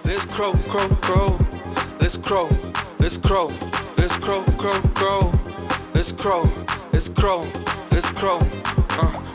Let's crow, crow, crow. Let's crow, let's crow, let's crow, crow, crow. Let's crow, let's crow, let's crow.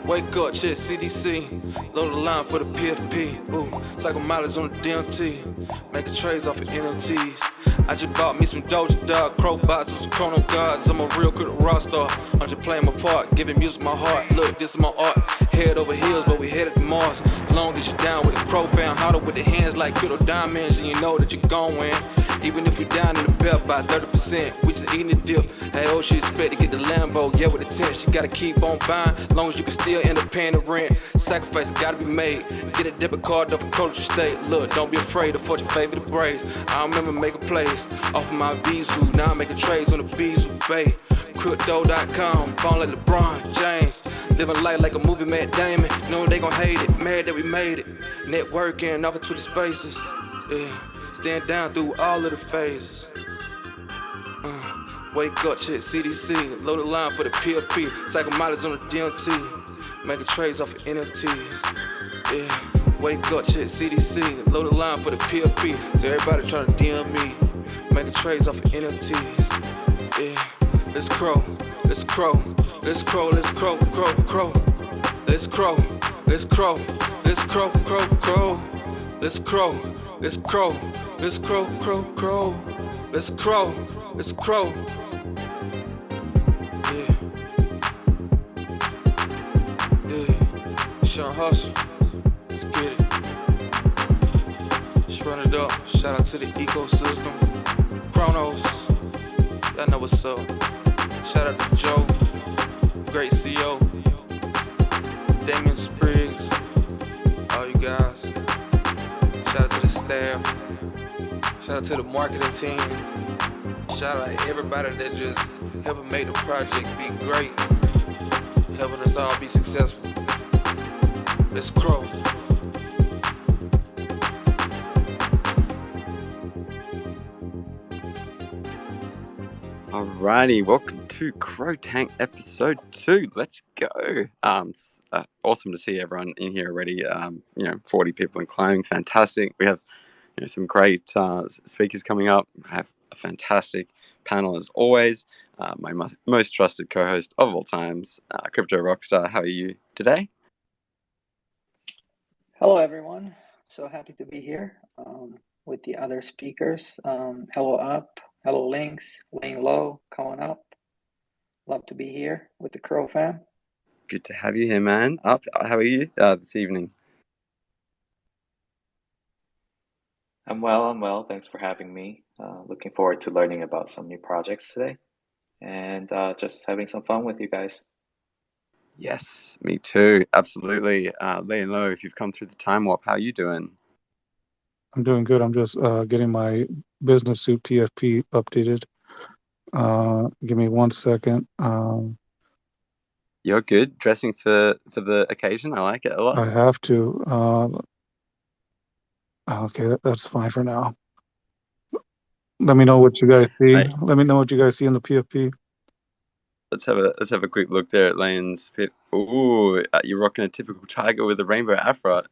Wake up, check CDC. Load the line for the PFP. Ooh, cycle mileage on the DMT. Making trades off of NFTs. I just bought me some Doja Dog, crow bots with some chrono gods. I'm a real good rock star. I'm just playing my part, giving music my heart. Look, this is my art. Head over heels, but we headed to Mars. Long as you down with the crow fan, harder with the hands like crypto diamonds, and you know that you're gon' win. Even if we down in the belt by 30%, we just eating the dip. Hey, oh, she expect to get the Lambo, yeah, with the tent. She gotta keep on buying, long as you can still end up paying the rent. Sacrifice gotta be made. Get a debit card off a culture state. Look, don't be afraid to fortune favor the braids. I remember making plays off of my Visu. Now I'm making trades on the Bizu Bay. Crypto.com, ball like LeBron James. Living life like a movie, Matt Damon. Knowing they gon' hate it, mad that we made it. Networking off of Twitter spaces. Yeah. Stand down through all of the phases. Wake up, check CDC. Load the line for the PFP. Cycle mileage on the DMT. Making trades off of NFTs. Yeah. Wake up, check CDC. Load the line for the PFP. So everybody trying to DM me. Making trades off of NFTs. Yeah. Let's crow. Let's crow. Let's crow. Let's crow. Crow. Crow. Let's crow. Let's crow. Let's crow. Crow. Crow. Let's crow. Let's crow. Let's crow, crow, crow. Let's crow, let's crow. Yeah. Yeah. Sean Hustle. Let's get it. Let's run it up. Shout out to the ecosystem. Chronos. Y'all know what's up. Shout out to Joe. Great CEO. Damien Spriggs. All you guys. Shout out to the staff. Shout out to the marketing team. Shout out to everybody that just helping make the project be great. Helping us all be successful. Let's crow. Alrighty, welcome to CRO Tank episode 2. Let's go. Awesome to see everyone in here already. 40 people and climbing. Fantastic. We have some great speakers coming up. I have a fantastic panel as always. My most trusted co-host of all times, Crypto Rockstar. How are you today? Hello, everyone. So happy to be here with the other speakers. Hello, Up. Hello, Links. Laying Low, coming up. Love to be here with the CRO fam. Good to have you here, man. Up, how are you this evening? I'm well. Thanks for having me. Looking forward to learning about some new projects today and just having some fun with you guys. Yes, me too. Absolutely. Laying Low, if you've come through the time warp, how are you doing? I'm doing good. I'm just getting my business suit PFP updated. Give me 1 second. You're good. Dressing for the occasion. I like it a lot. I have to. Okay, that's fine for now. Let me know what you guys see. Hey. Let me know what you guys see in the PFP. Let's have a quick look there at Lane's pit. Ooh, you're rocking a typical tiger with a rainbow afro.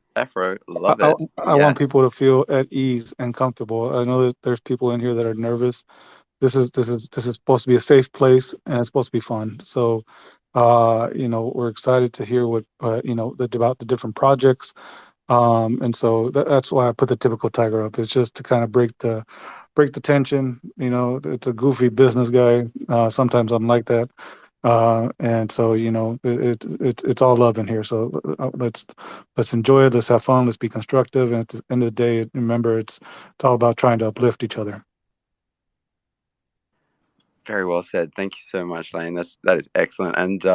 Love it. I want people to feel at ease and comfortable. I know that there's people in here that are nervous. This is supposed to be a safe place and it's supposed to be fun. So, we're excited to hear what about the different projects. And so that's why I put the typical tiger up. It's just to kind of break the tension. It's a goofy business guy. Sometimes I'm like that. And so, it's all love in here. So let's enjoy it. Let's have fun. Let's be constructive. And at the end of the day, remember, it's all about trying to uplift each other. Very well said. Thank you so much, Lane. That is excellent. And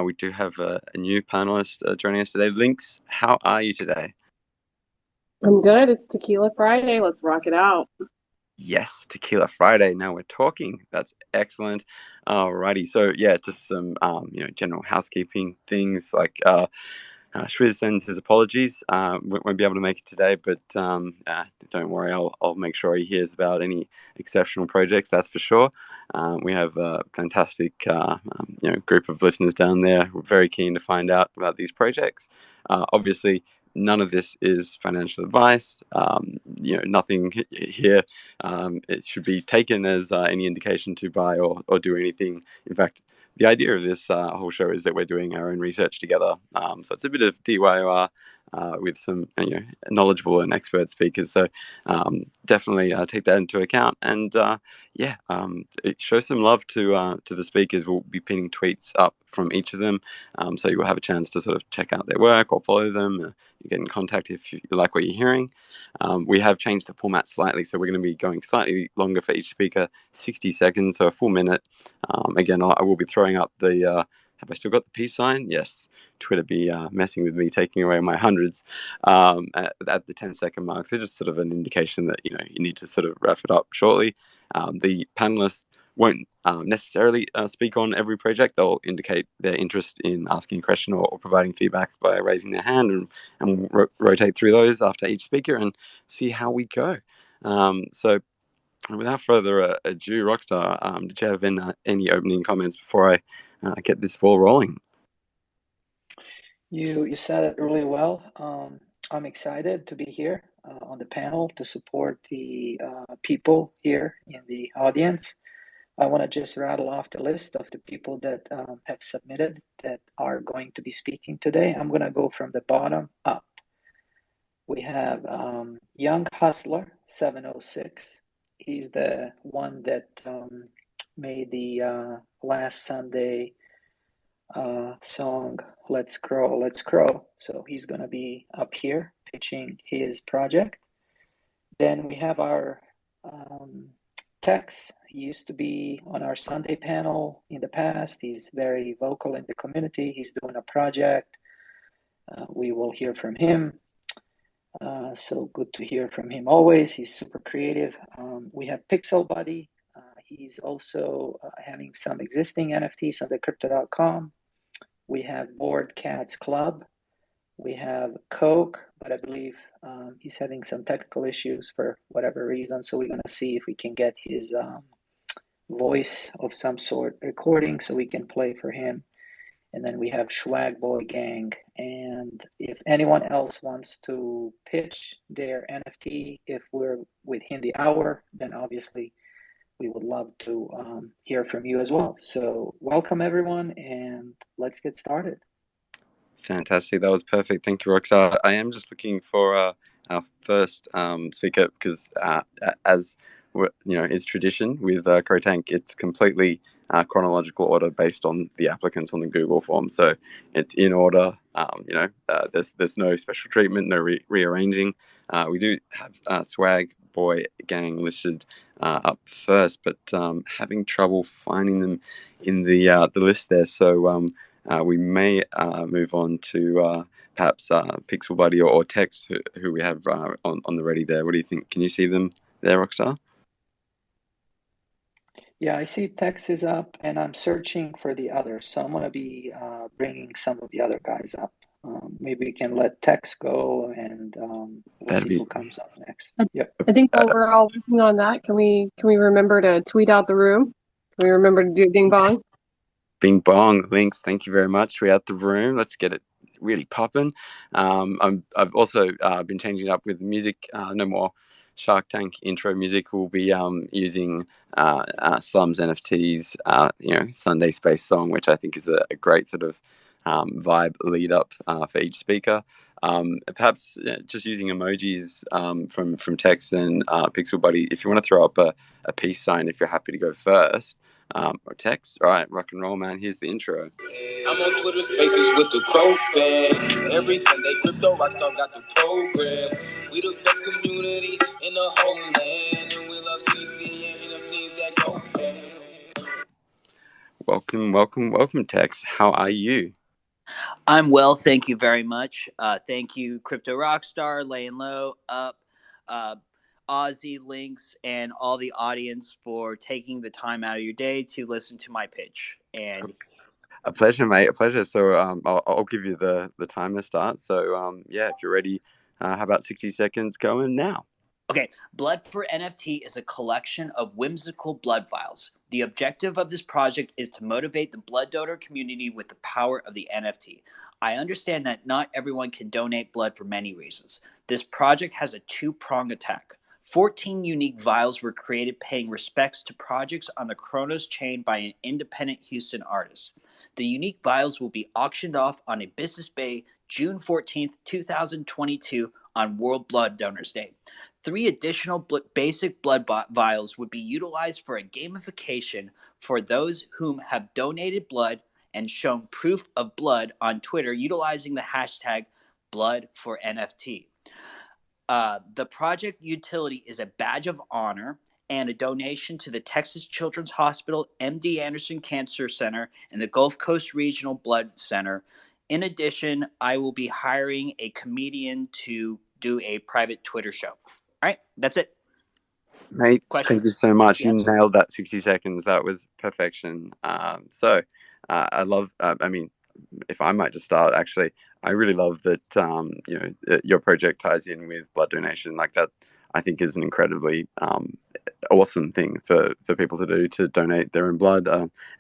we do have a new panelist joining us today. Links, how are you today? I'm good. It's Tequila Friday. Let's rock it out. Yes, Tequila Friday. Now we're talking. That's excellent. Alrighty. So yeah, just some general housekeeping things like Shriz sends his apologies. Won't be able to make it today, but don't worry. I'll make sure he hears about any exceptional projects. That's for sure. We have a fantastic group of listeners down there. We're very keen to find out about these projects. Obviously, none of this is financial advice. Nothing here. It should be taken as any indication to buy or do anything. In fact, the idea of this whole show is that we're doing our own research together. So it's a bit of DIY with some knowledgeable and expert speakers. So definitely take that into account. And show some love to the speakers. We'll be pinning tweets up from each of them, so you will have a chance to sort of check out their work or follow them. You get in contact if you like what you're hearing. We have changed the format slightly, so we're going to be going slightly longer for each speaker, 60 seconds, so a full minute. Again, I will be throwing up the have I still got the peace sign? Yes. Twitter be messing with me, taking away my hundreds at the 10-second mark. So just sort of an indication that you need to sort of wrap it up shortly. The panelists won't necessarily speak on every project. They'll indicate their interest in asking a question or providing feedback by raising their hand, and we'll rotate through those after each speaker and see how we go. So without further ado, Rockstar, did you have any opening comments before I get this ball rolling? You said it really well. I'm excited to be here on the panel to support the people here in the audience. I want to just rattle off the list of the people that have submitted that are going to be speaking today. I'm going to go from the bottom up. We have Young Hustler 706. He's the one that made the last Sunday song Let's Grow, Let's Grow. So he's going to be up here pitching his project. Then we have our Tex. He used to be on our Sunday panel in the past. He's very vocal in the community. He's doing a project. We will hear from him. So good to hear from him always. He's super creative. We have Pixel Buddy. He's also having some existing NFTs on the crypto.com. We have Board Cats Club. We have Coke, but I believe he's having some technical issues for whatever reason. So we're going to see if we can get his voice of some sort recording so we can play for him. And then we have Swag Boy Gang. And if anyone else wants to pitch their NFT, if we're within the hour, then obviously we would love to hear from you as well. So welcome everyone, and let's get started. Fantastic. That was perfect. Thank you, Roxar. I am just looking for our first speaker because, as is tradition with CRO Tank, it's completely chronological order based on the applicants on the Google form. So it's in order. There's no special treatment, no rearranging. We do have Swag Boy Gang listed up first, but having trouble finding them in the list there. So we may move on to perhaps Pixel Buddy or Tex, who we have on the ready there. What do you think? Can you see them there, Rockstar? Yeah, I see Tex is up, and I'm searching for the others. So I'm going to be bringing some of the other guys up. Maybe we can let Tex go, and we'll see who comes up next. Yep. I think while we're all working on that, can we remember to tweet out the room? Can we remember to do Bing Bong? Bing Bong links. Thank you very much. We're out the room. Let's get it really popping. I've also been changing it up with music. No more Shark Tank intro music. We'll be using Slums NFTs, Sunday Space song, which I think is a great sort of vibe lead up for each speaker. Perhaps just using emojis from Text and Pixel Buddy. If you want to throw up a peace sign, if you're happy to go first. Or Text. All right, rock and roll, man. Here's the intro. I'm on Twitter Spaces with the Crow fan. Every Sunday, Crypto Rockstar got the program. We the best community in the whole land, and we love CC and NFTs that go. Welcome, Tex. How are you? I'm well, thank you very much. Thank you, Crypto Rockstar, Laying Low, Up, Aussie, Links, and all the audience for taking the time out of your day to listen to my pitch. And a pleasure, mate. A pleasure. So I'll give you the timer start. So if you're ready, how about 60 seconds going now? Okay, Blood for NFT is a collection of whimsical blood vials. The objective of this project is to motivate the blood donor community with the power of the NFT. I understand that not everyone can donate blood for many reasons. This project has a two-pronged attack. 14 unique vials were created paying respects to projects on the Chronos chain by an independent Houston artist. The unique vials will be auctioned off on a Business Bay June 14th, 2022 on World Blood Donors Day. 3 additional basic blood vials would be utilized for a gamification for those whom have donated blood and shown proof of blood on Twitter utilizing the hashtag #BloodForNFT. The project utility is a badge of honor and a donation to the Texas Children's Hospital, MD Anderson Cancer Center, and the Gulf Coast Regional Blood Center. In addition, I will be hiring a comedian to do a private Twitter show. All right, that's it. Mate, Question? thank you so much. Yes. You nailed that 60 seconds. That was perfection. I love, I mean, if I might just start, actually, I really love that, your project ties in with blood donation. Like that, I think is an incredibly awesome thing for people to do, to donate their own blood.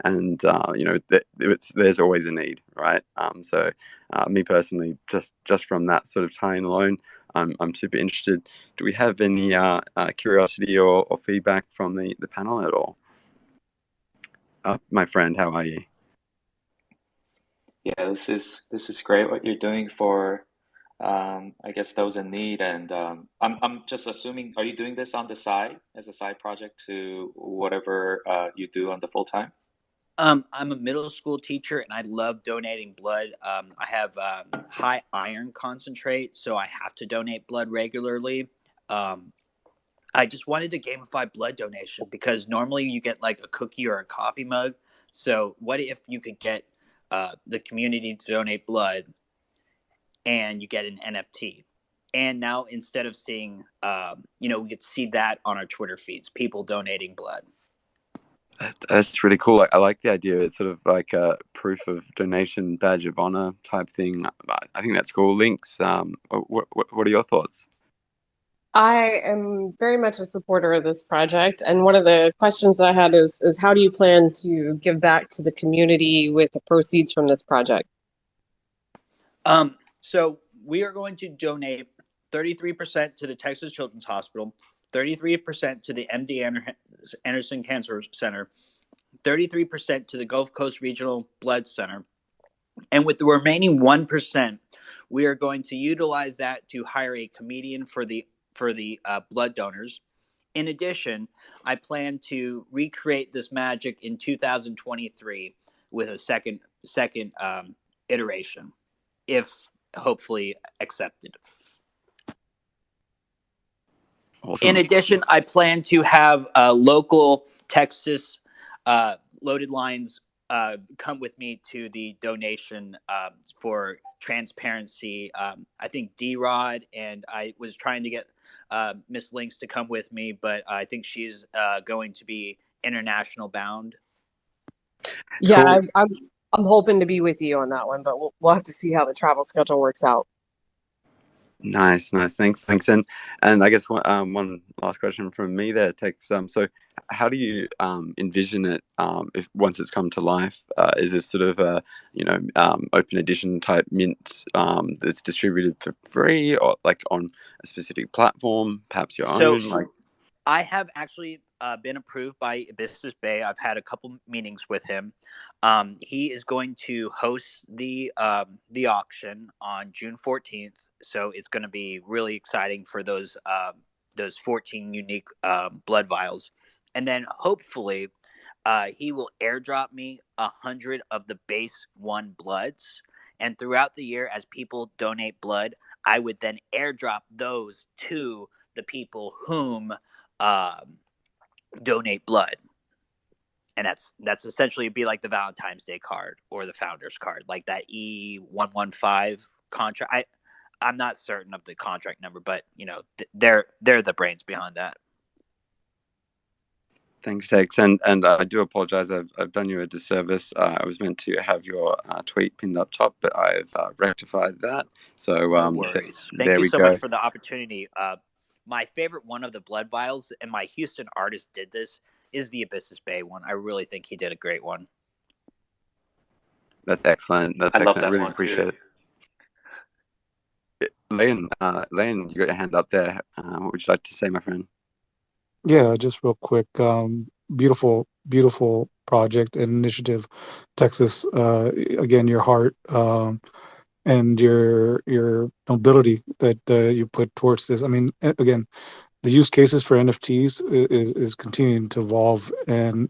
There's always a need, right? Me personally, just from that sort of tie-in alone, I'm super interested. Do we have any curiosity or feedback from the panel at all? My friend, how are you? Yeah, this is great what you're doing for I guess those in need, and I'm just assuming, are you doing this on the side as a side project to whatever you do on the full time? I'm a middle school teacher and I love donating blood. I have high iron concentrate, so I have to donate blood regularly. I just wanted to gamify blood donation because normally you get like a cookie or a coffee mug. So what if you could get the community to donate blood and you get an NFT? And now instead of seeing, we could see that on our Twitter feeds, people donating blood. That's really cool. I like the idea. It's sort of like a proof of donation, badge of honor type thing. I think that's cool. Links. What are your thoughts? I am very much a supporter of this project, and one of the questions that I had is how do you plan to give back to the community with the proceeds from this project? So we are going to donate 33% to the Texas Children's Hospital, 33% to the MD Anderson Cancer Center, 33% to the Gulf Coast Regional Blood Center, and with the remaining 1%, we are going to utilize that to hire a comedian for the blood donors. In addition, I plan to recreate this magic in 2023 with a second iteration, if hopefully accepted. Awesome. In addition, I plan to have local Texas loaded lines come with me to the donation for transparency. I think D-Rod, and I was trying to get Miss Links to come with me, but I think she's going to be international bound. Yeah, Cool. I'm hoping to be with you on that one, but we'll have to see how the travel schedule works out. Nice. Thanks. And I guess one last question from me there, Tex. So how do you envision it if once it's come to life? Is this sort of a open edition type mint that's distributed for free, or like on a specific platform, perhaps your So own? Like, I have actually been approved by Business Bay. I've had a couple meetings with him. He is going to host the auction on June 14th, so it's going to be really exciting for those 14 unique blood vials, and then hopefully he will airdrop me 100 of the base 1 bloods, and throughout the year, as people donate blood, I would then airdrop those to the people whom donate blood, and that's essentially be like the Valentine's Day card or the Founders card, like that E115 contract. I'm not certain of the contract number, but they're the brains behind that. thanks, Tex. And I do apologize. I've done you a disservice. I was meant to have your tweet pinned up top, but I've rectified that. So No worries. Thank there you we so go. much for the opportunity. My favorite one of the Blood Vials, and my Houston artist did this, is the Abyssus Bay one. I really think he did a great one. That's excellent. That's I love excellent. that Really one too. appreciate it. Leon, you got your hand up there. What would you like to say, my friend? Yeah, just real quick. Beautiful, beautiful project and initiative, Texas. Again, your heart and your nobility that you put towards this. I mean, again, the use cases for NFTs is continuing to evolve, and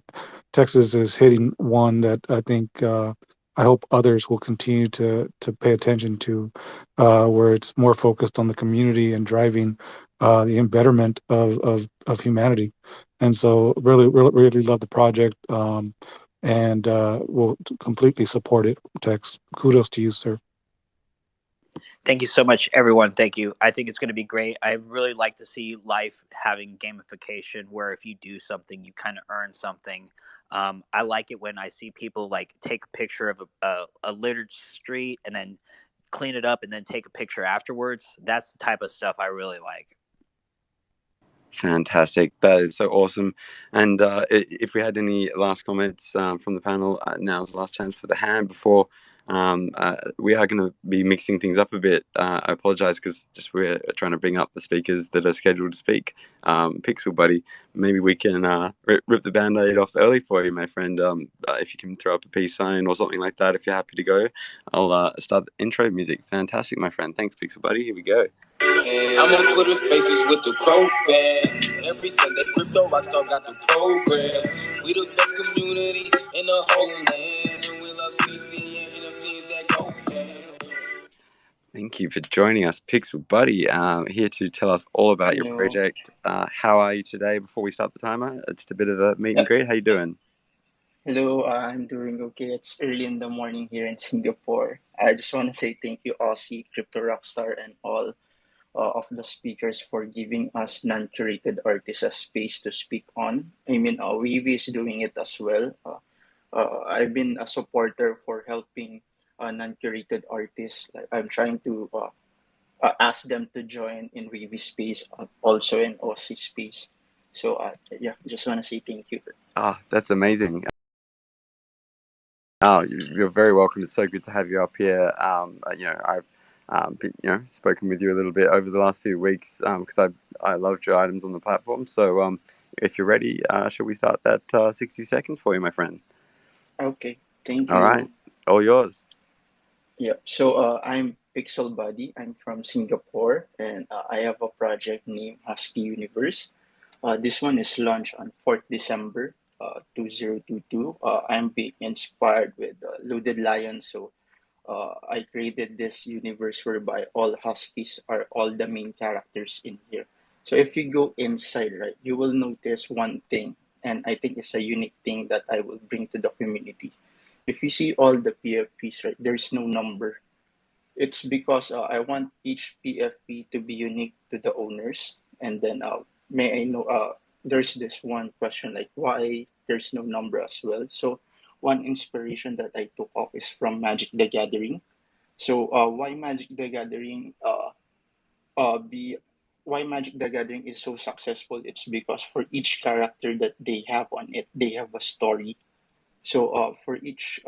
Texas is hitting one that I think I hope others will continue to pay attention to, where it's more focused on the community and driving the embetterment of humanity. And so, really, really, really love the project, and will completely support it. Tex, kudos to you, sir. Thank you so much, everyone. Thank you. I think it's going to be great. I really like to see life having gamification where if you do something, you kind of earn something. I like it when I see people like take a picture of a littered street and then clean it up and then take a picture afterwards. That's the type of stuff I really like. Fantastic. That is so awesome. And if we had any last comments from the panel, now's the last chance for the hand before we are going to be mixing things up a bit. I apologize because just we're trying to bring up the speakers that are scheduled to speak. Pixel Buddy, maybe we can rip the Band-Aid off early for you, my friend. If you can throw up a peace sign or something like that, if you're happy to go, I'll start the intro music. Fantastic, my friend. Thanks, Pixel Buddy. Here we go. I'm on Twitter Spaces with the Crow fan. Every Sunday, Crypto Rockstar got the program. We the best community in the whole land. And we love CC and NFTs that go bad. Thank you for joining us, Pixel Buddy, here to tell us all about your Hello. project. How are you today before we start the timer? It's a bit of a meet and greet. How you doing? Hello, I'm doing okay. It's early in the morning here in Singapore. I just want to say thank you, Aussie, Crypto Rockstar, and all of the speakers for giving us non-curated artists a space to speak on. I mean, Weavy is doing it as well. I've been a supporter for helping non-curated artists. Like, I'm trying to ask them to join in Weavy space, also in Aussie space. So yeah, just want to say thank you. That's amazing. You're very welcome. It's so good to have you up here. I've spoken with you a little bit over the last few weeks because I loved your items on the platform. So if you're ready, shall we start that 60 seconds for you, my friend? Okay, thank you. All right, all yours. Yeah, so I'm Pixel Buddy. I'm from Singapore, and I have a project named Husky Universe. This one is launched on 4th December 2022. I'm being inspired with Loaded Lion, so I created this universe whereby all Huskies are all the main characters in here. So if you go inside, right, you will notice one thing, and I think it's a unique thing that I will bring to the community. If you see all the PFPs, right, there's no number. It's because I want each PFP to be unique to the owners. And then may I know, there's this one question like why there's no number as well. So one inspiration that I took off is from Magic the Gathering. So why Magic the Gathering be why Magic the Gathering is so successful? It's because for each character that they have on it, they have a story. So for each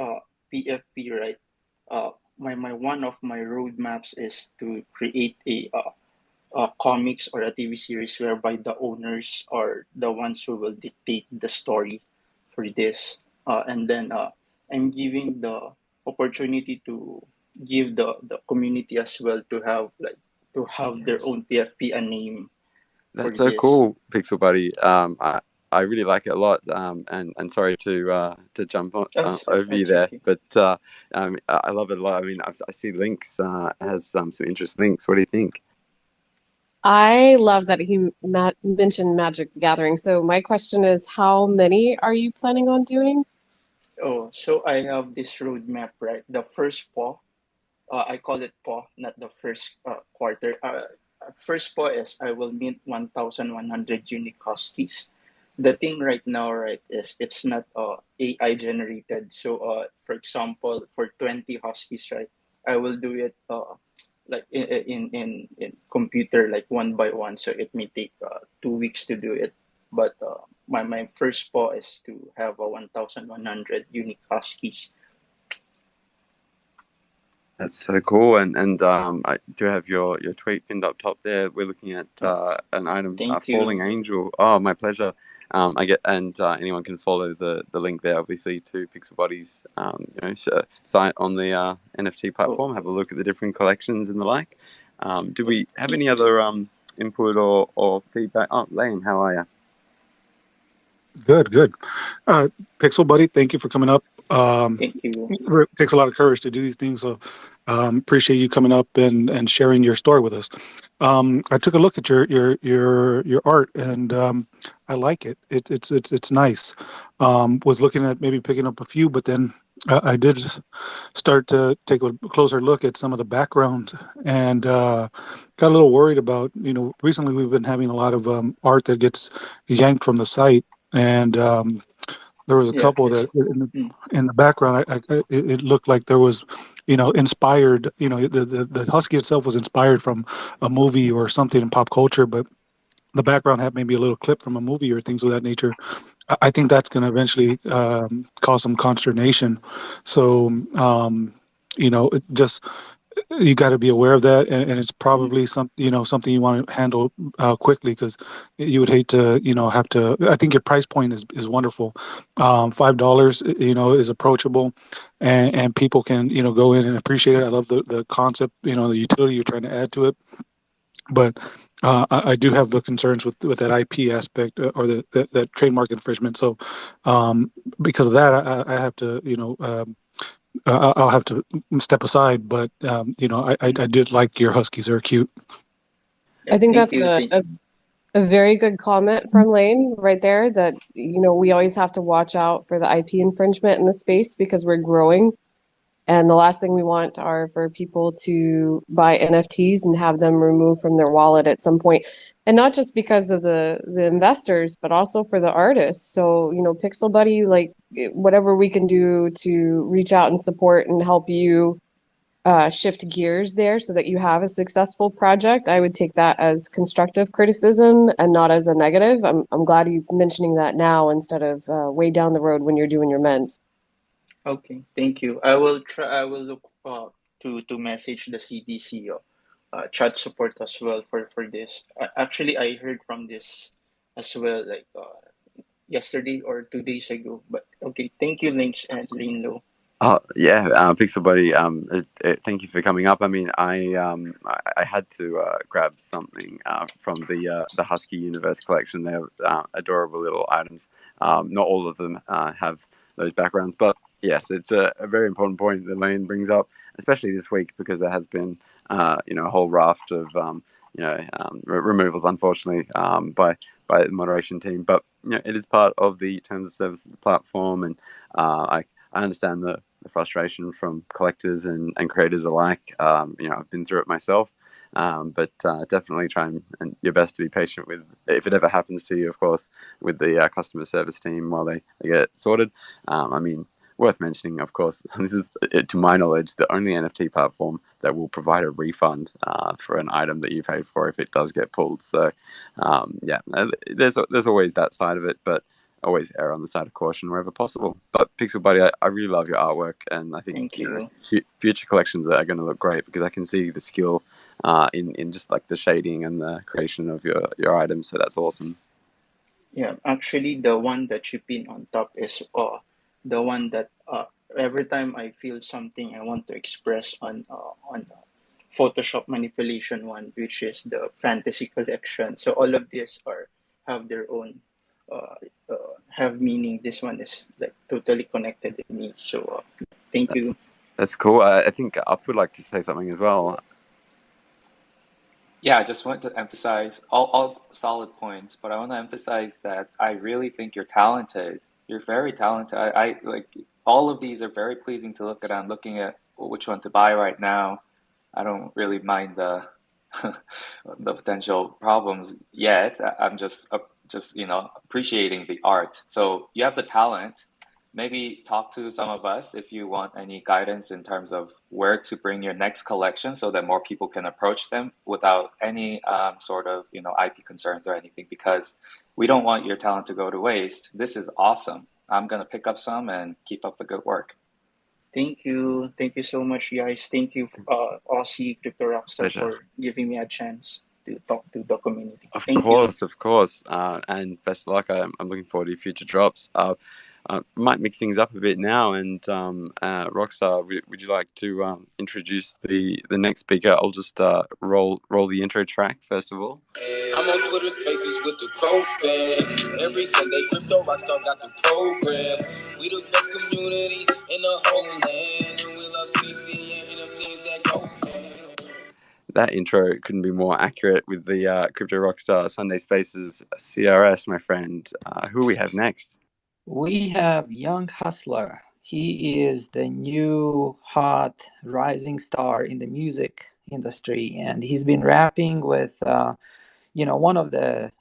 PFP, right, my one of my roadmaps is to create a comics or a TV series whereby the owners are the ones who will dictate the story for this, and then I'm giving the opportunity to give the community as well to have their own PFP a name for That's so this. cool, Pixel Buddy. I really like it a lot. And sorry to jump on over you there, Okay. but I love it a lot. I mean, I see Links has some interesting links. What do you think? I love that he mentioned Magic the Gathering. So my question is, how many are you planning on doing? Oh, so I have this roadmap, right? The first paw, I call it paw, not the first quarter. First paw is I will mint 1,100 unique huskies. The thing right now, right, is it's not AI generated. So, for example, for 20 huskies, right, I will do it like in computer, like one by one, so it may take 2 weeks to do it. But my first paw is to have a 1,100 unique Huskies. That's so cool, and I do have your tweet pinned up top there. We're looking at an item, Thank Falling you. Angel. Oh, my pleasure. I get, and anyone can follow the link there, obviously, to Pixel Buddy's site on the NFT Oh, platform. Have a look at the different collections and the like. Do oh, we have any other input or feedback? Oh, Lane, how are you? Good, good. Pixel Buddy, thank you for coming up. thank you. It takes a lot of courage to do these things, so appreciate you coming up and sharing your story with us. I took a look at your art, and I like it. It's nice. Was looking at maybe picking up a few, but then I did start to take a closer look at some of the backgrounds, and got a little worried about, recently we've been having a lot of art that gets yanked from the site, and there was a Yeah, couple it's that mm, in the background, it looked like there was, inspired, the Husky itself was inspired from a movie or something in pop culture, but the background had maybe a little clip from a movie or things of that nature. I think that's going to eventually cause some consternation. So, just you got to be aware of that, and it's mm, probably something you want to handle quickly, because you would hate to have to. I think your price point is wonderful. $5 is approachable, and people can go in and appreciate it. I love the concept, the utility you're trying to add to it, but I do have the concerns with that IP aspect, or that trademark infringement. So because of that, I have to I'll have to step aside. But mm. I did like your Huskies; they're cute. Yeah, I think thank that's you. a very good comment from Lane right there, that, we always have to watch out for the IP infringement in the space because we're growing. And the last thing we want are for people to buy NFTs and have them removed from their wallet at some point. And not just because of the investors, but also for the artists. So, Pixel Buddy, like, whatever we can do to reach out and support and help you shift gears there so that you have a successful project, I would take that as constructive criticism and not as a negative. I'm glad he's mentioning that now instead of way down the road when you're doing your ment. Okay, thank you. I will try. I will look to message the CDC chat support as well for this. Actually, I heard from this as well, like yesterday or 2 days ago. But okay, thank you, Links and Linlo. Oh yeah, Pixel Buddy. Thank you for coming up. I mean, I had to grab something from the Husky Universe collection. They're adorable little items. Not all of them have those backgrounds, but yes, it's a very important point that Lane brings up, especially this week, because there has been a whole raft of removals, unfortunately, by the moderation team. But it is part of the terms of service of the platform, and I understand the frustration from collectors and creators alike. I've been through it myself, but definitely try and your best to be patient with, if it ever happens to you, of course, with the customer service team while they get it sorted. I mean, worth mentioning, of course, this is, to my knowledge, the only NFT platform that will provide a refund for an item that you paid for if it does get pulled. So, there's always that side of it, but always err on the side of caution wherever possible. But Pixel Buddy, I really love your artwork, and I think Thank you. future collections are going to look great, because I can see the skill in just like the shading and the creation of your items. So that's awesome. Yeah, actually, the one that you pin on top is the one that every time I feel something I want to express on Photoshop manipulation one, which is the fantasy collection. So all of these are have their own have meaning. This one is like totally connected to me. So thank you. That's cool. I think Up would like to say something as well. Yeah, I just want to emphasize all solid points, but I want to emphasize that I really think you're talented. You're very talented. I like all of these are very pleasing to look at. I'm looking at which one to buy right now. I don't really mind the the potential problems yet. I'm just appreciating the art. So you have the talent. maybe talk to some of us if you want any guidance in terms of where to bring your next collection so that more people can approach them without any sort of, IP concerns or anything, because we don't want your talent to go to waste. This is awesome. I'm going to pick up some and keep up the good work. Thank you. Thank you so much, guys. Thank you, Aussie Crypto Rockstar, Pleasure. for giving me a chance to talk to the community. Of Thank you. course. And best of luck. I'm looking forward to your future drops. Might mix things up a bit now. And Rockstar, would you like to introduce the next speaker? I'll just roll the intro track first of all. I'm on Twitter Spaces with the Crow fan. Every Sunday, Crypto Rockstar got the program. We the best community in the whole land, and we love CC and NFTs that go. That intro couldn't be more accurate with the Crypto Rockstar Sunday Spaces CRS, my friend. Who we have next? We have Young Hustler. He is the new hot rising star in the music industry, and he's been rapping with, one of the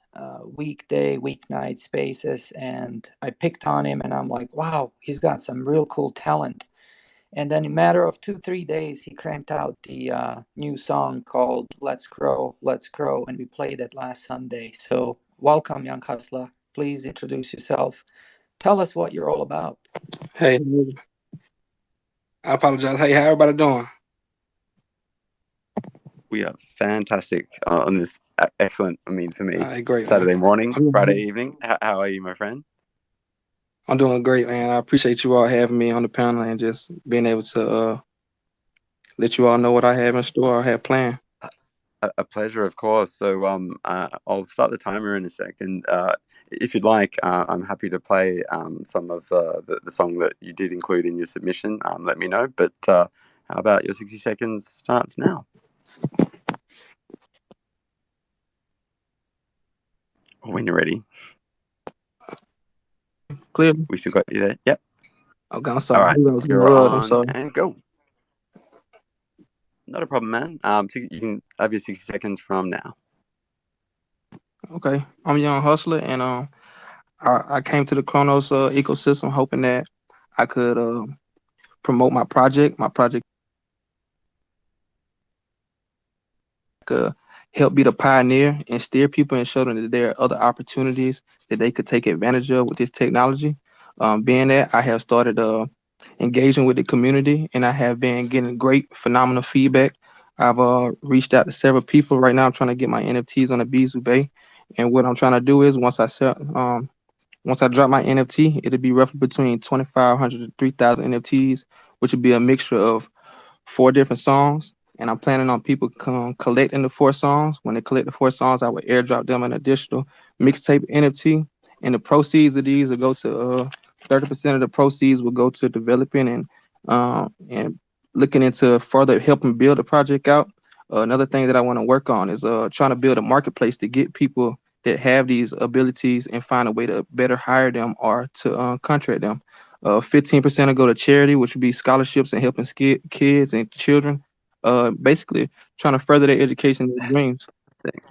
weeknight spaces. And I picked on him, and I'm like, wow, he's got some real cool talent. And then in a matter of 2-3 days, he cranked out the new song called Let's Grow, and we played it last Sunday. So welcome, Young Hustler. Please introduce yourself. Tell us what you're all about. Hey, I apologize. Hey, how everybody doing? We are fantastic on this excellent, for me, All right, great, Saturday man. morning, Friday evening. How are you, my friend? I'm doing great, man. I appreciate you all having me on the panel and just being able to let you all know what I have in store or have planned. A pleasure, of course. So I'll start the timer in a second. If you'd like, I'm happy to play some of the song that you did include in your submission. Let me know. But how about your 60 seconds starts now? When you're ready. Clear? We still got you there? Yep. Okay, I'm sorry. All right. I'm You're on sorry. and go. Not a problem, man. You can have your 60 seconds from now. Okay, I'm Young Hustler, and I came to the Chronos ecosystem hoping that I could promote my project. Could help be the pioneer and steer people and show them that there are other opportunities that they could take advantage of with this technology. Being that I have started engaging with the community and I have been getting great, phenomenal feedback. I've reached out to several people. Right now, I'm trying to get my NFTs on the Bizu Bay. And what I'm trying to do is once I drop my NFT, it'll be roughly between 2,500 to 3,000 NFTs, which would be a mixture of 4 different songs. And I'm planning on people collecting the 4 songs. When they collect the 4 songs, I will airdrop them an additional mixtape NFT. And the proceeds of these will go to 30% of the proceeds will go to developing and looking into further helping build the project out. Another thing that I want to work on is trying to build a marketplace to get people that have these abilities and find a way to better hire them or to contract them. 15% will go to charity, which would be scholarships and helping kids and children, basically trying to further their education and their dreams.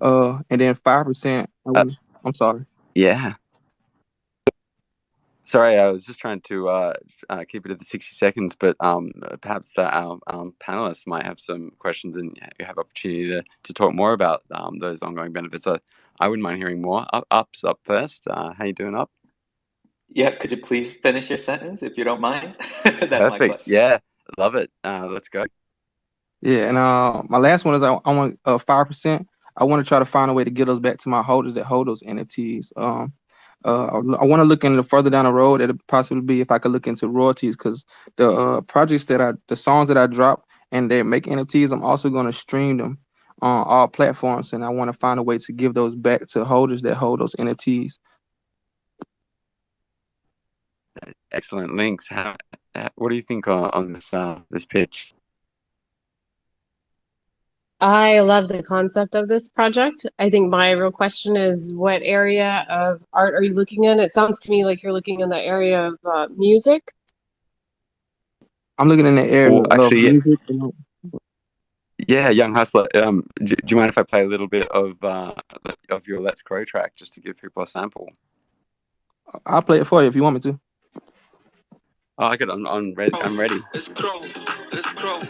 And then 5%, I'm sorry. Yeah. Sorry, I was just trying to keep it at the 60 seconds, but perhaps our panelists might have some questions and you have opportunity to talk more about those ongoing benefits. So I wouldn't mind hearing more. Up's up first. How you doing, Up? Yeah, could you please finish your sentence if you don't mind? That's Perfect. my question. Yeah, love it. Let's go. Yeah, and my last one is I want 5%. I want to try to find a way to get those back to my holders that hold those NFTs. I want to look into further down the road. It'd possibly be if I could look into royalties because the songs that I drop and they make NFTs, I'm also going to stream them on all platforms, and I want to find a way to give those back to holders that hold those NFTs. Excellent links. What do you think on this pitch? I love the concept of this project. I think my real question is, what area of art are you looking in? It sounds to me like you're looking in the area of music. I'm looking in the area of music. Yeah, Young Hustler. Do you mind if I play a little bit of your Let's Grow track just to give people a sample? I'll play it for you if you want me to. Oh, I could. I'm ready. I'm ready. Let's crow, let's crow.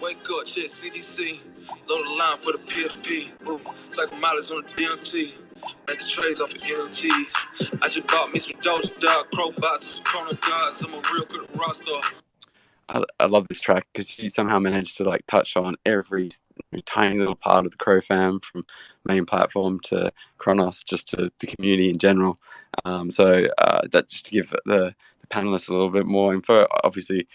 Wake up, check CDC. Load the line for the PFP. Ooh, cycle mileage on the DMT. Making trades off of NLTs. I just bought me some Doja Dog, Crow bots, some Chrono Gods. I'm a real good roster. I love this track because you somehow managed to like touch on every tiny little part of the Crow fam, from main platform to Kronos, just to the community in general. So that just to give the panelists a little bit more info. Obviously,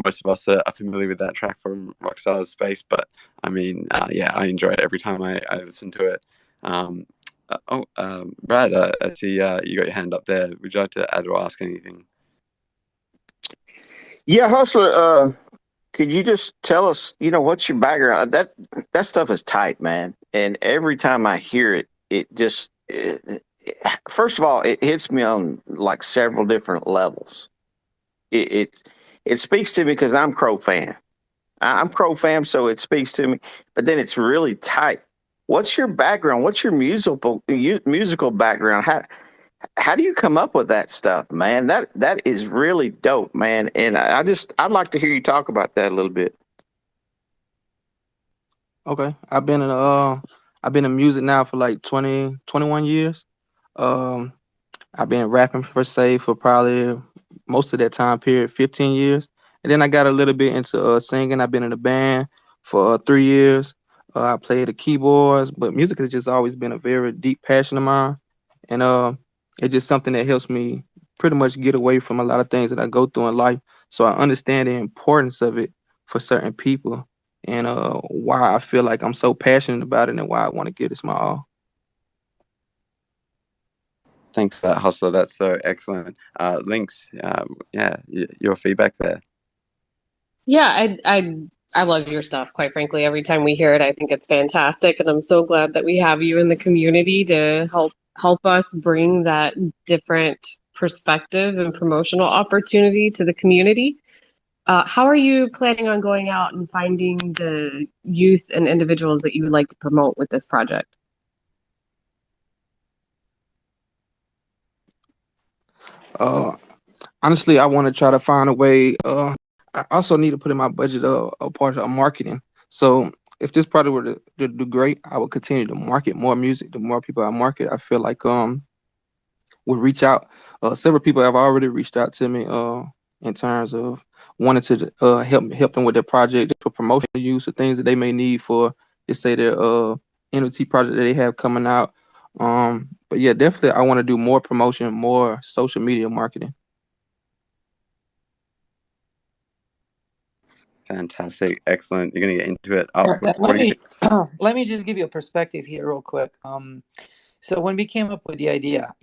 most of us are familiar with that track from Rockstar's space, but I mean, yeah, I enjoy it every time I listen to it. Brad, I see you got your hand up there. Would you like to add or ask anything? Yeah, Hustler, could you just tell us, what's your background? That stuff is tight, man. And every time I hear it, first of all, it hits me on like several different levels. It speaks to me because I'm Crow fan. I'm Crow fam, so it speaks to me. But then it's really tight. What's your background? What's your musical background? How do you come up with that stuff, man? That is really dope, man. And I'd like to hear you talk about that a little bit. Okay, I've been in music now for like 20, 21 years. Um, I've been rapping per se for probably most of that time period, 15 years. And then I got a little bit into singing. I've been in a band for 3 years. I played the keyboards, but music has just always been a very deep passion of mine. And it's just something that helps me pretty much get away from a lot of things that I go through in life. So I understand the importance of it for certain people, and why I feel like I'm so passionate about it and why I want to give this my all. Thanks for that, Hustler. That's so excellent. Links, yeah, your feedback there. Yeah, I love your stuff, quite frankly. Every time we hear it, I think it's fantastic, and I'm so glad that we have you in the community to help us bring that different perspective and promotional opportunity to the community. How are you planning on going out and finding the youth and individuals that you would like to promote with this project? Honestly, I want to try to find a way. I also need to put in my budget a part of marketing. So if this project were to do great, I would continue to market more music. The more people I market, I feel like would reach out. Several people have already reached out to me in terms of wanting to help them with their project for promotional use of things that they may need for, just say, their NFT project that they have coming out. But yeah, definitely I want to do more promotion, more social media marketing. Fantastic, excellent. You're gonna get into it. What Let do you me think? let me just give you a perspective here real quick. So when we came up with the idea,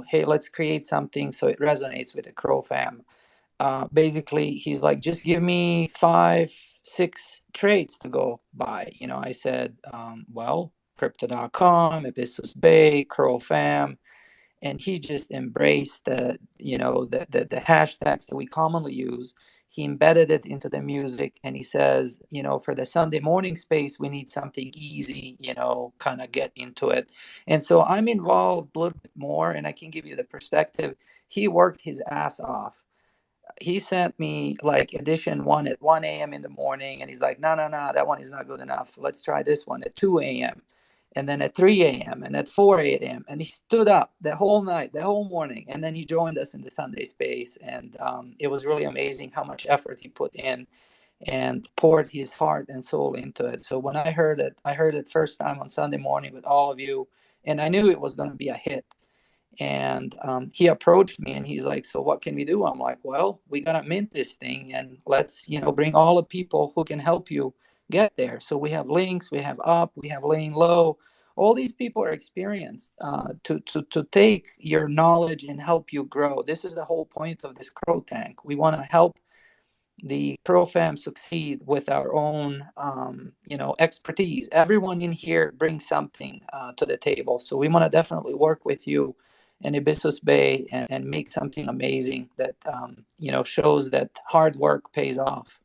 hey, let's create something so it resonates with the Crow fam. Basically, he's like, just give me 5, 6 trades to go by. I said, well, crypto.com, Abyssus Bay, Crow fam, and he just embraced the hashtags that we commonly use. He embedded it into the music, and he says, for the Sunday morning space, we need something easy, kind of get into it. And so I'm involved a little bit more, and I can give you the perspective. He worked his ass off. He sent me like edition 1 at 1 a.m. in the morning, and he's like, no, that one is not good enough. Let's try this one at 2 a.m. and then at 3 a.m. and at 4 a.m. And he stood up the whole night, the whole morning, and then he joined us in the Sunday space. And it was really amazing how much effort he put in and poured his heart and soul into it. So when I heard it first time on Sunday morning with all of you, and I knew it was going to be a hit. And he approached me and he's like, so what can we do? I'm like, well, we got to mint this thing and let's, bring all the people who can help you get there. So we have links, we have up, we have laying low. All these people are experienced to take your knowledge and help you grow. This is the whole point of this CRO Tank. We want to help the Crow fam succeed with our own, expertise. Everyone in here brings something to the table. So we want to definitely work with you in Abyssus Bay and make something amazing that, shows that hard work pays off.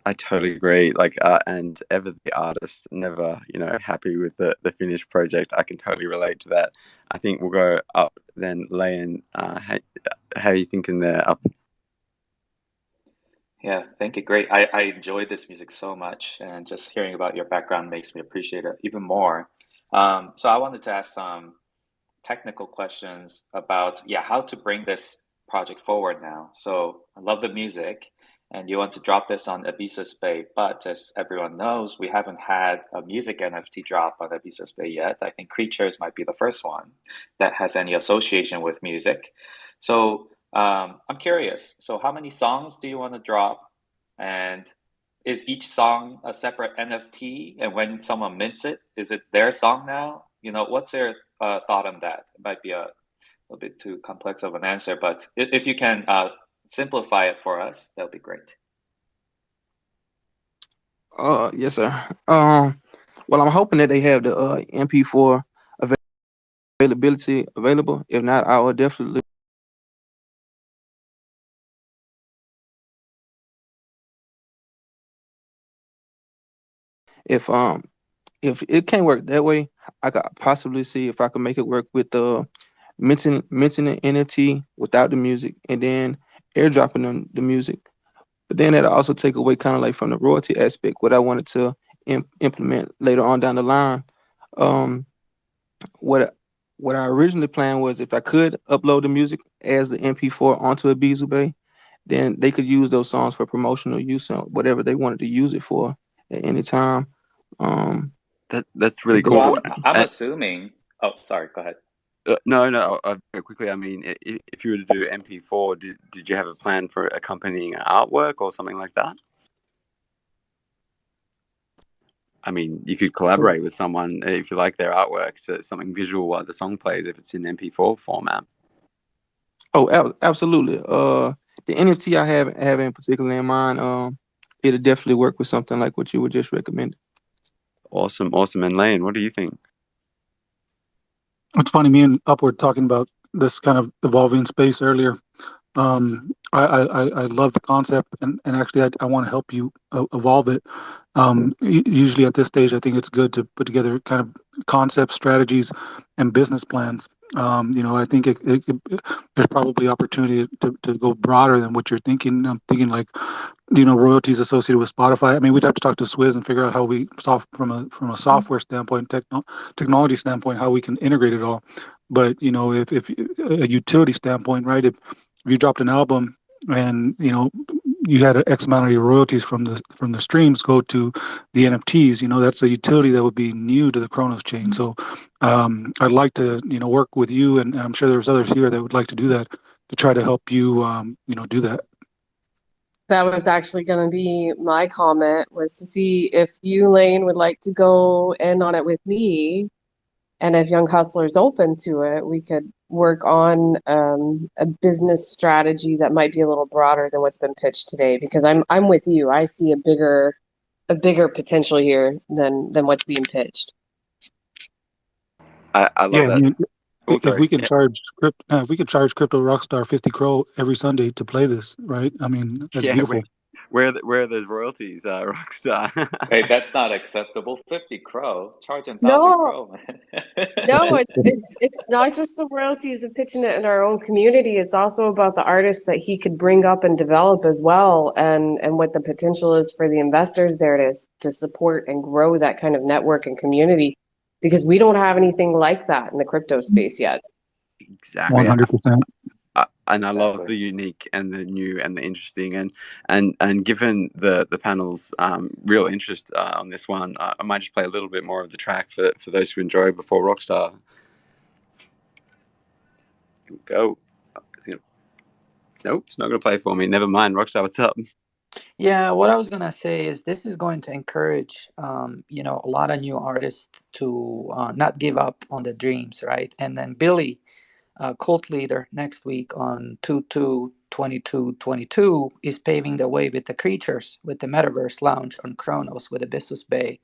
I totally agree. Like, and ever the artist, never, happy with the finished project. I can totally relate to that. I think we'll go up then Layan, how are you thinking there? Up? Yeah, thank you. Great. I enjoy this music so much, and just hearing about your background makes me appreciate it even more. So I wanted to ask some technical questions about, yeah, how to bring this project forward now. So I love the music, and you want to drop this on Abyssus Bay, but as everyone knows, we haven't had a music NFT drop on Abyssus Bay yet. I think Creatures might be the first one that has any association with music. So I'm curious. So how many songs do you want to drop? And is each song a separate NFT? And when someone mints it, is it their song now? What's your thought on that? It might be a little bit too complex of an answer, but if you can simplify it for us, that would be great. Yes, sir. Well, I'm hoping that they have the MP4 availability available. If not, I will definitely. If if it can't work that way, I could possibly see if I can make it work with mentioning the NFT without the music, and then airdropping them the music. But then that'll also take away kind of like from the royalty aspect, what I wanted to implement later on down the line. Um, what what I originally planned was if I could upload the music as the MP4 onto a Beazle Bay, then they could use those songs for promotional use or whatever they wanted to use it for at any time. Um, That's to really go So cool. I'm assuming. Oh, sorry. Go ahead. No. Very quickly, I mean, if you were to do MP4, did you have a plan for accompanying artwork or something like that? I mean, you could collaborate with someone if you like their artwork, so something visual while the song plays if it's in MP4 format. Oh, absolutely. The NFT I have in particular in mind, it'll definitely work with something like what you would just recommend. Awesome. And Lane, what do you think? It's funny, me and Upward talking about this kind of evolving space earlier. I love the concept, and actually, I want to help you evolve it. Usually at this stage, I think it's good to put together kind of concept strategies and business plans. I think there's probably opportunity to go broader than what you're thinking. I'm thinking like, royalties associated with Spotify. I mean, we'd have to talk to Swizz and figure out how we from a software standpoint, technology standpoint, how we can integrate it all. But if a utility standpoint, right? If you dropped an album and you had an X amount of your royalties from the streams go to the NFTs, that's a utility that would be new to the Kronos chain. So I'd like to work with you, and I'm sure there's others here that would like to do that to try to help you do that. That was actually going to be my comment, was to see if you, Lane, would like to go in on it with me. And if Young Hustler's open to it, we could work on a business strategy that might be a little broader than what's been pitched today. Because I'm with you. I see a bigger potential here than what's being pitched. I Yeah, love I that. mean, Oh, if we sorry. can charge Crypto Rockstar 50 Crow every Sunday to play this, right? I mean, that's Yeah, beautiful. where are those royalties, Rockstar? Hey, that's not acceptable. 50 crow, charge 1,000 No, crow, man. no, it's not just the royalties of pitching it in our own community. It's also about the artists that he could bring up and develop as well, and what the potential is for the investors there to support and grow that kind of network and community, because we don't have anything like that in the crypto space yet. Exactly. 100%. And I love Exactly. the unique and the new and the interesting, and given the panel's real interest on this one, I might just play a little bit more of the track for those who enjoy before Rockstar. Here we go. Nope, it's not going to play for me. Never mind. Rockstar, what's up? Yeah, what I was gonna say is this is going to encourage, a lot of new artists to not give up on the dreams, right? And then Billy, cult leader, next week on 2/2/22/22 is paving the way with the creatures, with the Metaverse Lounge on Kronos with Abyssus Bay.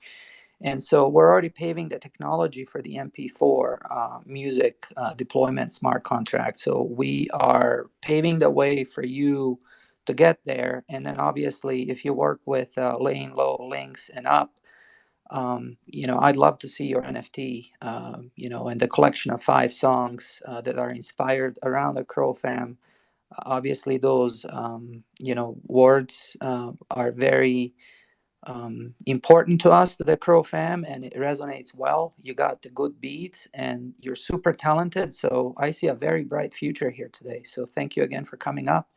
And so we're already paving the technology for the MP4 music deployment smart contract. So we are paving the way for you to get there. And then obviously, if you work with Lane Low, Links, and Up, I'd love to see your NFT, and the collection of 5 songs that are inspired around the Crow fam. Obviously, those, words are very important to us, to the Crow fam, and it resonates well. You got the good beats, and you're super talented. So I see a very bright future here today. So thank you again for coming up.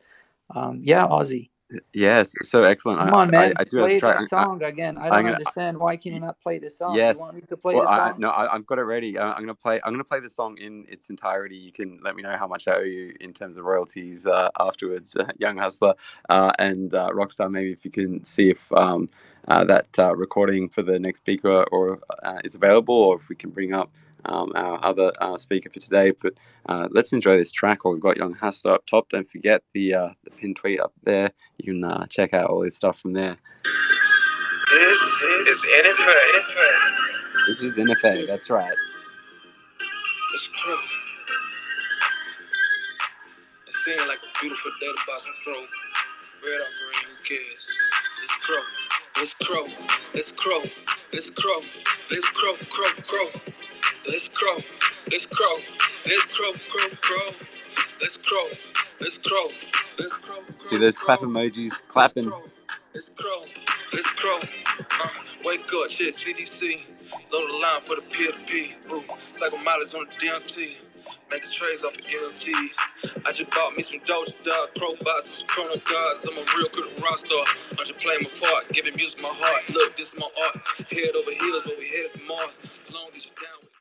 Ozzy. Yes, so excellent. Come on, man. I do have the Play track. that song again. I I'm don't gonna. understand. Why can you not play the song? You Yes. want me to play Well, the song? I've got it ready. I'm gonna play. I'm gonna play the song in its entirety. You can let me know how much I owe you in terms of royalties afterwards, Young Hustler and Rockstar. Maybe if you can see if that recording for the next speaker or is available, or if we can bring up our other speaker for today. But let's enjoy this track. While we've got Young Hustler up top. Don't forget the pinned tweet up there. You can check out all his stuff from there. This is NFA. This is NFA. That's right. It's Crow. It seems like a beautiful day to buy some Crow. Red or green, who cares? It's Crow. It's Crow. It's Crow. It's Crow. It's Crow. Crow. Let's Crow. Let's Crow. Let's Crow. Crow. Let's Crow. Let's Crow. Let's Crow. See those clap emojis clapping. Let's Crow. Let's Crow. Wake up, shit, CDC. Load the line for the PFP. Ooh, cycle mileage on the DMT. Making trades off of NLTs. I just bought me some Doja Dog, Pro Bots, some Chrono Gods. I'm a real good rock star. I'm just playing my part, giving music my heart. Look, this is my art. Head over heels, but we headed for Mars.